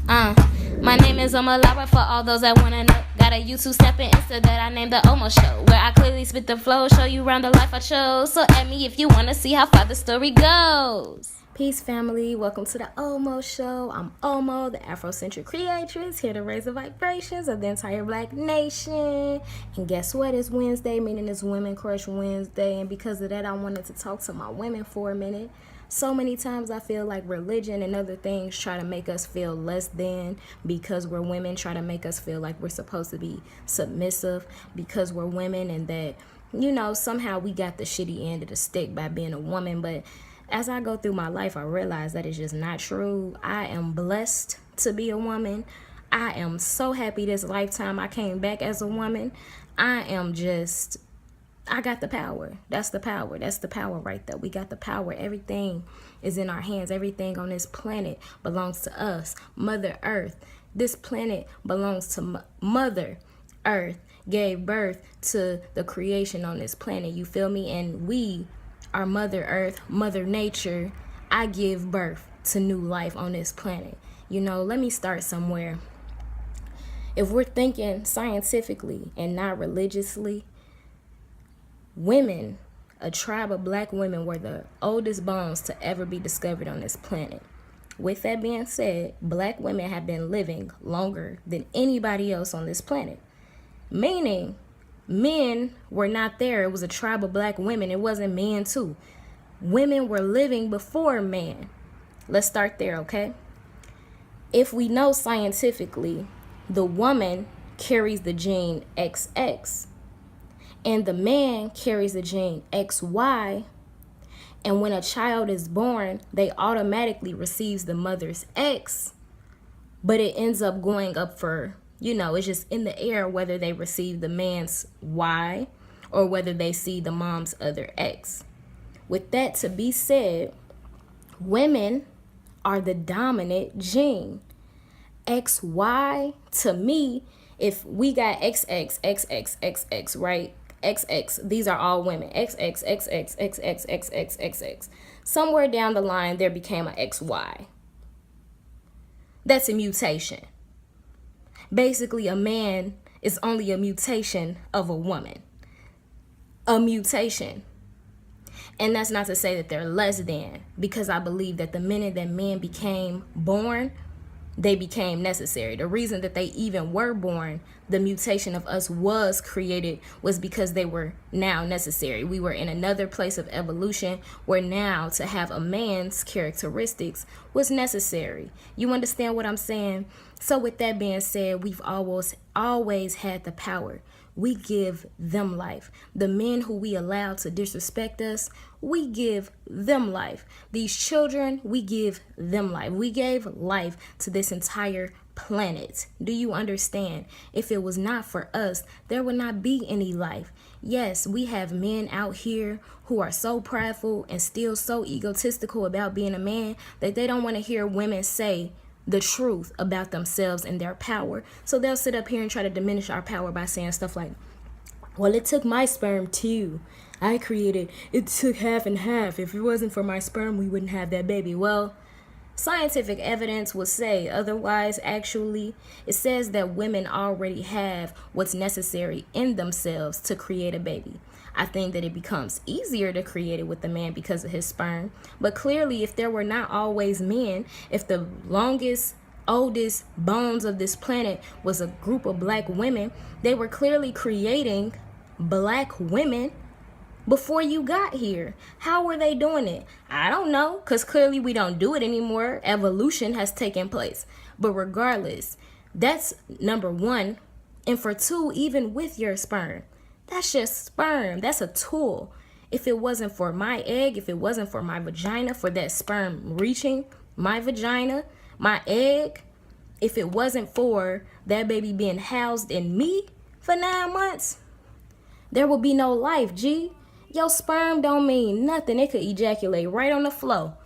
Uh, my name is Omalawa for all those that wanna know. Got a YouTube stepping Insta that I named the Omo Show, where I clearly spit the flow, show you around the life I chose. So at me if you wanna see how far the story goes. Peace, family. Welcome to the Omo Show. I'm Omo, the Afrocentric creatress, here to raise the vibrations of the entire Black nation. And guess what? It's Wednesday, meaning it's Women Crush Wednesday. And because of that, I wanted to talk to my women for a minute. So many times I feel like religion and other things try to make us feel less than because we're women, try to make us feel like we're supposed to be submissive because we're women, and that, you know, somehow we got the shitty end of the stick by being a woman. But as I go through my life, I realize that it's just not true. I am blessed to be a woman. I am so happy this lifetime I came back as a woman. I got the power. That's the power. That's the power right there. We got the power. Everything is in our hands. Everything on this planet belongs to us. Mother Earth. This planet belongs to Mother Earth. Gave birth to the creation on this planet. You feel me? And we are Mother Earth, Mother Nature. I give birth to new life on this planet. You know, let me start somewhere. If we're thinking scientifically and not religiously, women, a tribe of Black women, were the oldest bones to ever be discovered on this planet. With that being said, Black women have been living longer than anybody else on this planet. Meaning, men were not there. It was a tribe of Black women. It wasn't men too. Women were living before men. Let's start there, okay? If we know scientifically, the woman carries the gene XX, and the man carries the gene XY, and when a child is born, they automatically receives the mother's X, but it ends up going up for, you know, it's just in the air whether they receive the man's Y or whether they see the mom's other X. With that to be said, women are the dominant gene. XY, to me, if we got XX, XX, XX, right? XX, these are all women. XX, XX, XX, XX, XX. Somewhere down the line, there became an XY. That's a mutation. Basically, a man is only a mutation of a woman. A mutation. And that's not to say that they're less than, because I believe that the minute that men became born, they became necessary. The reason that they even were born, the mutation of us was created, was because they were now necessary. We were in another place of evolution where now to have a man's characteristics was necessary. You understand what I'm saying? So with that being said, we've always had the power. We give them life. The men who we allow to disrespect us, we give them life. These children, we give them life. We gave life to this entire planet. Do you understand? If it was not for us, there would not be any life. Yes, we have men out here who are so prideful and still so egotistical about being a man that they don't want to hear women say the truth about themselves and their power. So they'll sit up here and try to diminish our power by saying stuff like, well, it took my sperm too. I created, it took half and half. If it wasn't for my sperm, we wouldn't have that baby. Well, scientific evidence will say otherwise. Actually, it says that women already have what's necessary in themselves to create a baby. I think that it becomes easier to create it with the man because of his sperm. But clearly, if there were not always men, if the longest, oldest bones of this planet was a group of Black women, they were clearly creating Black women before you got here. How were they doing it? I don't know, because clearly we don't do it anymore. Evolution has taken place. But regardless, that's number one. And for two, even with your sperm, that's just sperm. That's a tool. If it wasn't for my egg, if it wasn't for my vagina, for that sperm reaching my vagina, my egg, if it wasn't for that baby being housed in me for 9 months, there will be no life, G. Your sperm don't mean nothing. It could ejaculate right on the floor.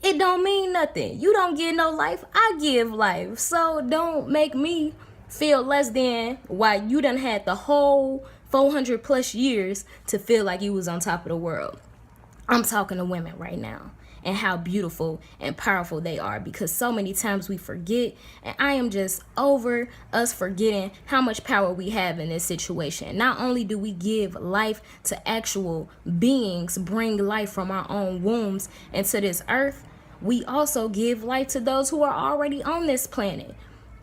It don't mean nothing. You don't give no life. I give life. So don't make me feel less than why you done had the whole 400 plus years to feel like you was on top of the world. I'm talking to women right now. and how beautiful and powerful they are, because so many times we forget, and I am just over us forgetting how much power we have in this situation. Not only do we give life to actual beings, bring life from our own wombs into this earth, we also give life to those who are already on this planet.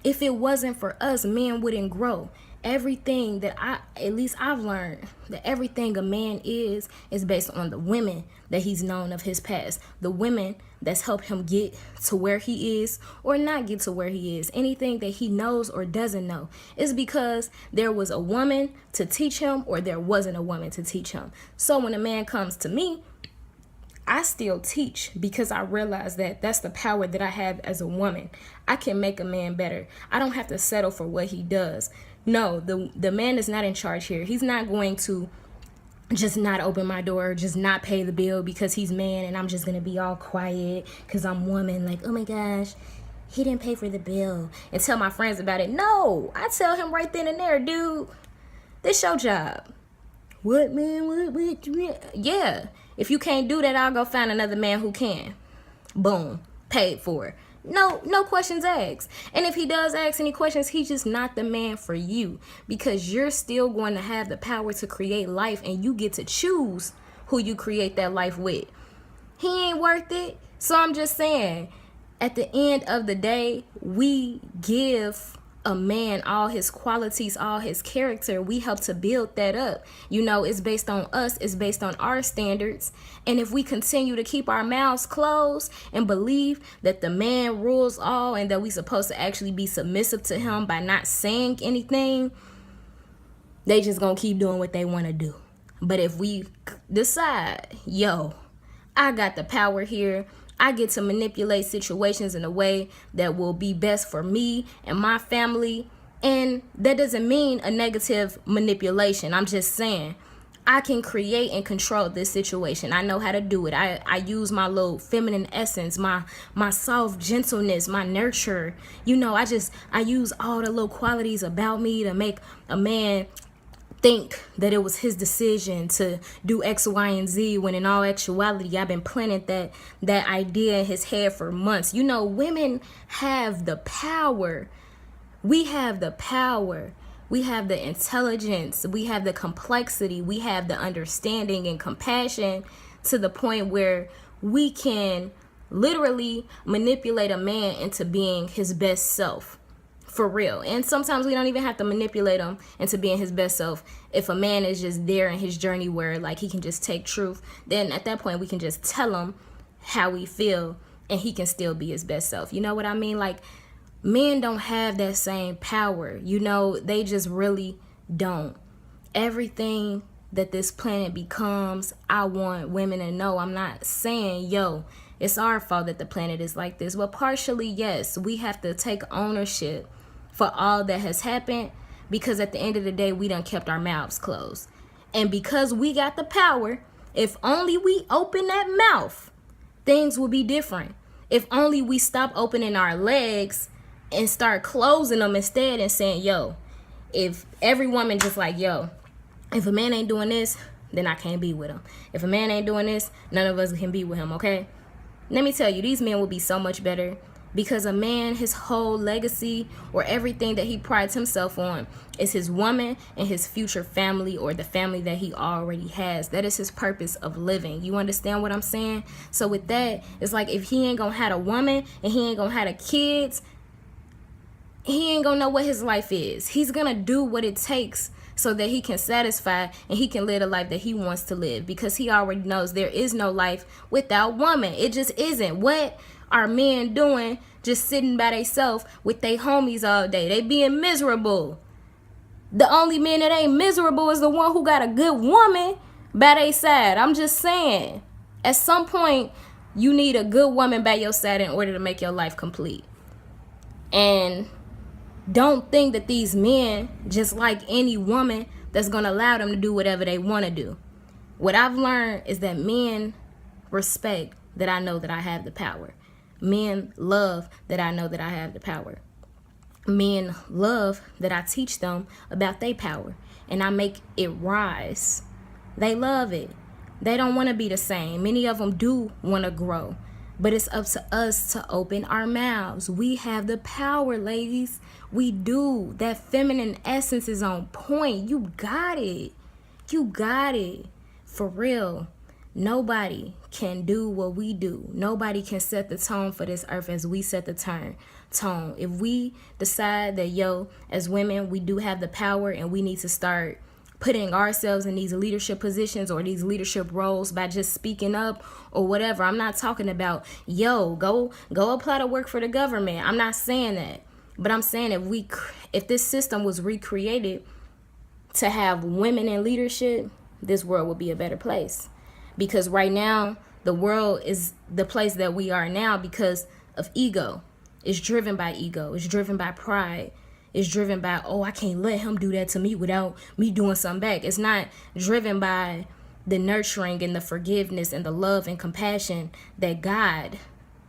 If it wasn't for us, men wouldn't grow. Everything that at least I've learned, that everything a man is based on the women that he's known of his past, the women that's helped him get to where he is or not get to where he is. Anything that he knows or doesn't know is because there was a woman to teach him or there wasn't a woman to teach him. So when a man comes to me, I still teach, because I realize that that's the power that I have as a woman. I can make a man better. I don't have to settle for what he does. No, the man is not in charge here. He's not going to just not open my door, just not pay the bill because he's man, and I'm just going to be all quiet because I'm woman. Like, oh my gosh, he didn't pay for the bill, and tell my friends about it. No, I tell him right then and there, dude, this your job. What, man? What? Yeah. If you can't do that, I'll go find another man who can. Boom. Paid for. No questions asked. And if he does ask any questions, he's just not the man for you, because you're still going to have the power to create life, and you get to choose who you create that life with. He ain't worth it. So I'm just saying, at the end of the day, we give a man all his qualities, all his character. We help to build that up. You know, it's based on us, it's based on our standards. And if we continue to keep our mouths closed and believe that the man rules all and that we supposed to actually be submissive to him by not saying anything, they just gonna keep doing what they want to do. But if we decide, yo, I got the power here, I get to manipulate situations in a way that will be best for me and my family. And that doesn't mean a negative manipulation. I'm just saying I can create and control this situation. I know how to do it. I use my little feminine essence, my soft gentleness, my nurture. You know, I use all the little qualities about me to make a man think that it was his decision to do X, Y, and Z, when in all actuality, I've been planting that idea in his head for months. You know, women have the power. We have the power. We have the intelligence. We have the complexity. We have the understanding and compassion to the point where we can literally manipulate a man into being his best self. For real. And sometimes we don't even have to manipulate him into being his best self. If a man is just there in his journey where like he can just take truth, then at that point we can just tell him how we feel and he can still be his best self. You know what I mean? Like, men don't have that same power. You know, they just really don't. Everything that this planet becomes, I want women to know. I'm not saying, yo, it's our fault that the planet is like this. Well, partially, yes, we have to take ownership for all that has happened, because at the end of the day, we done kept our mouths closed. And because we got the power, if only we open that mouth, things will be different. If only we stop opening our legs and start closing them instead and saying, yo, if every woman just like, yo, if a man ain't doing this, then I can't be with him. If a man ain't doing this, none of us can be with him, okay? Let me tell you, these men will be so much better, because a man, his whole legacy or everything that he prides himself on is his woman and his future family, or the family that he already has. That is his purpose of living. You understand what I'm saying? So with that, it's like if he ain't gonna have a woman and he ain't gonna have the kids, he ain't gonna know what his life is. He's gonna do what it takes so that he can satisfy and he can live the life that he wants to live, because he already knows there is no life without woman. It just isn't. What are men doing just sitting by themselves with their homies all day? They being miserable. The only man that ain't miserable is the one who got a good woman by their side. I'm just saying, at some point, you need a good woman by your side in order to make your life complete. And don't think that these men just like any woman that's going to allow them to do whatever they want to do. What I've learned is that men respect that I know that I have the power. Men love that I know that I have the power. Men love that I teach them about their power and I make it rise. They love it. They don't want to be the same. Many of them do want to grow. But it's up to us to open our mouths. We have the power, ladies. We do. That feminine essence is on point. You got it. You got it. For real. Nobody can do what we do. Nobody can set the tone for this earth as we set the tone. If we decide that, as women, we do have the power and we need to start putting ourselves in these leadership positions or these leadership roles by just speaking up or whatever. I'm not talking about, go apply to work for the government. I'm not saying that. But I'm saying if this system was recreated to have women in leadership, this world would be a better place. Because right now, the world is the place that we are now because of ego. It's driven by ego. It's driven by pride. It's driven by, I can't let him do that to me without me doing something back. It's not driven by the nurturing and the forgiveness and the love and compassion that God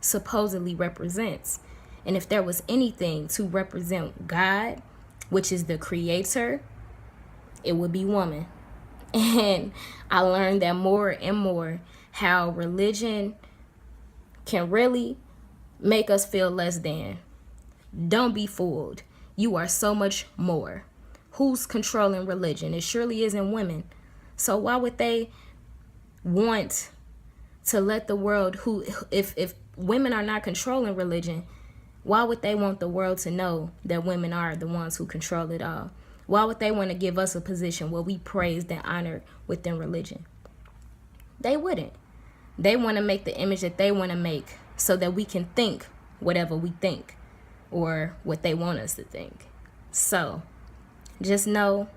supposedly represents. And if there was anything to represent God, which is the creator, it would be woman. And I learned that more and more, how religion can really make us feel less than. Don't be fooled. You are so much more. Who's controlling religion? It surely isn't women. So why would they want to let the world, if women are not controlling religion, why would they want the world to know that women are the ones who control it all? Why would they want to give us a position where we praised and honored within religion? They wouldn't. They want to make the image that they want to make so that we can think whatever we think or what they want us to think. So just know,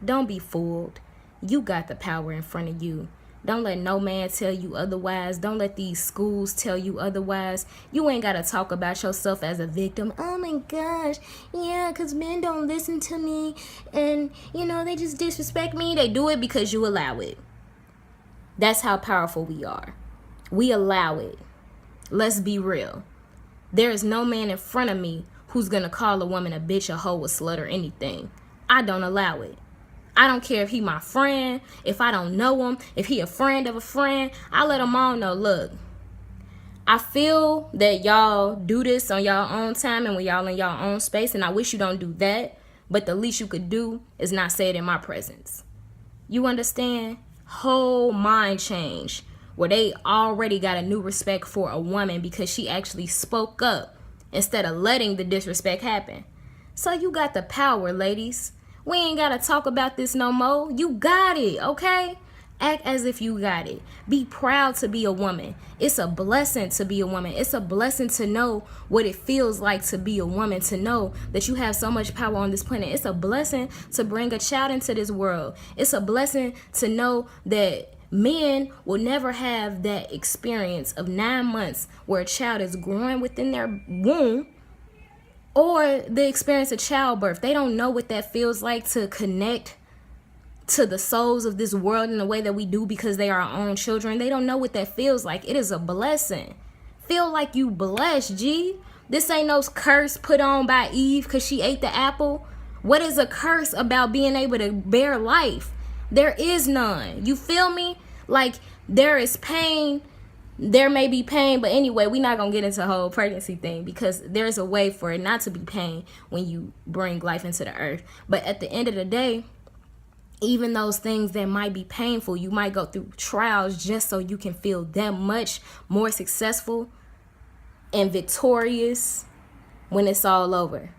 don't be fooled. You got the power in front of you. Don't let no man tell you otherwise. Don't let these schools tell you otherwise. You ain't got to talk about yourself as a victim. Oh my gosh, yeah, because men don't listen to me and, they just disrespect me. They do it because you allow it. That's how powerful we are. We allow it. Let's be real. There is no man in front of me who's going to call a woman a bitch, a hoe, a slut, or anything. I don't allow it. I don't care if he my friend, if I don't know him, if he a friend of a friend. I let them all know, look, I feel that y'all do this on y'all own time and when y'all in y'all own space, and I wish you don't do that. But the least you could do is not say it in my presence. You understand? Whole mind change. Where they already got a new respect for a woman because she actually spoke up instead of letting the disrespect happen. So you got the power, ladies. We ain't got to talk about this no more. You got it, okay? Act as if you got it. Be proud to be a woman. It's a blessing to be a woman. It's a blessing to know what it feels like to be a woman, to know that you have so much power on this planet. It's a blessing to bring a child into this world. It's a blessing to know that men will never have that experience of 9 months where a child is growing within their womb, or the experience of childbirth. They don't know what that feels like to connect to the souls of this world in the way that we do because they are our own children. They don't know what that feels like. It is a blessing. Feel like you blessed, G. This ain't no curse put on by Eve because she ate the apple. What is a curse about being able to bear life? There is none. You feel me? Like, there is pain. There may be pain, but anyway, we're not going to get into the whole pregnancy thing because there's a way for it not to be pain when you bring life into the earth. But at the end of the day, even those things that might be painful, you might go through trials just so you can feel that much more successful and victorious when it's all over.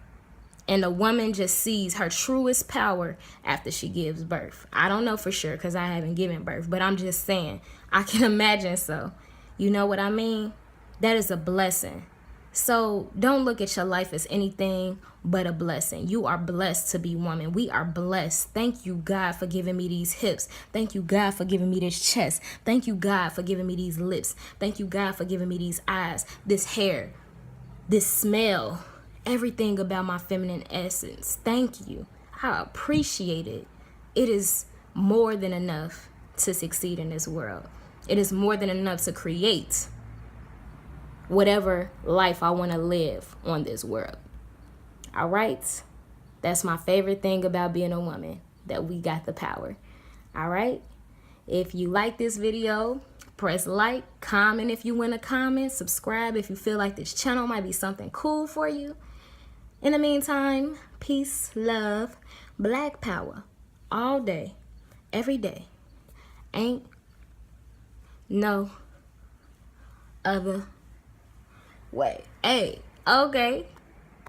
And a woman just sees her truest power after she gives birth. I don't know for sure because I haven't given birth, but I'm just saying, I can imagine so. You know what I mean? That is a blessing. So don't look at your life as anything but a blessing. You are blessed to be woman. We are blessed. Thank you, God, for giving me these hips. Thank you, God, for giving me this chest. Thank you, God, for giving me these lips. Thank you, God, for giving me these eyes, this hair, this smell. Everything about my feminine essence. Thank you. I appreciate it. It is more than enough to succeed in this world. It is more than enough to create whatever life I want to live on this world. All right? That's my favorite thing about being a woman, that we got the power. All right? If you like this video, Press like, comment if you want to comment, subscribe if you feel like this channel might be something cool for you. In the meantime, peace, love, black power, all day, every day. Ain't no other way. Hey, okay.